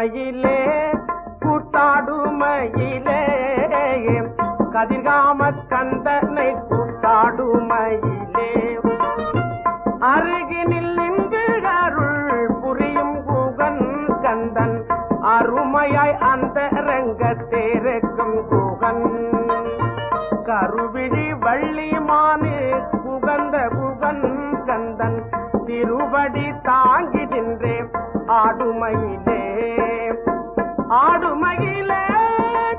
ஆடுமயிலே கூத்தாடுமயிலே கதிர்காம கந்தனை கூத்தாடுமயிலே அருகினில் நின்று அருள் புரியும் குகன் கந்தன் அருமையாய் அந்த ரங்கத்தேருக்கும் குகன் கருவிழி வள்ளிமானு குகந்த குகன் கந்தன் திருவடி தாங்கி நின்றே ஆடுமயிலே ஆடுமயிலே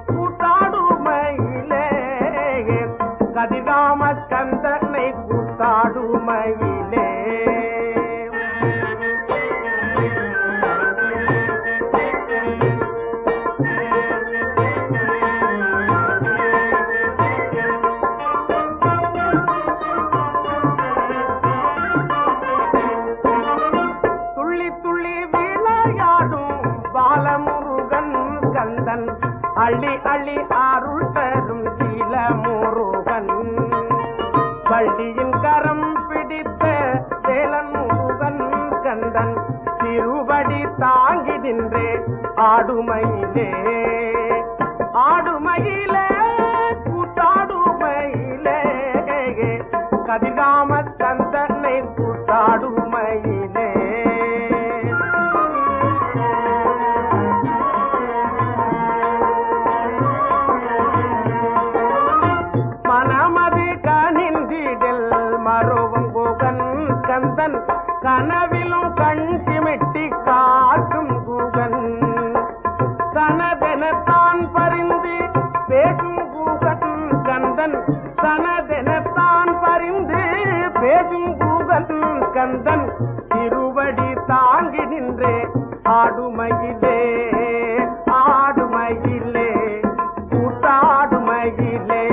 கூத்தாடுமயிலே கதிர்காம கந்தனை கூத்தாடுமயிலே அள்ளி அள்ளி அருள் தரும் சீல முருகன் வள்ளியின் கரம் பிடித்த வேலன் முருகன் கந்தன் திருவடி தாங்கி நின்றே ஆடுமயிலே ஆடுமயிலே கூத்தாடுமயிலே கதிர்காம கந்தனை கூத்தாடுமயிலே கந்தன் கனவிலும் கண் சிமிட்டி காக்கும் குகன் தனதெனத்தான் பரிந்து பேசும் குகன் கந்தன் தனதெனத்தான் பரிந்து பேசும் குகன் கந்தன் திருவடி தாங்கி நின்றே ஆடுமயிலே ஆடுமயிலே கூத்தாடுமயிலே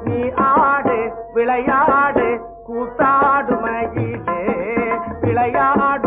நீ ஆடு விளையாடு கூத்தாடுமயிலே விளையாடு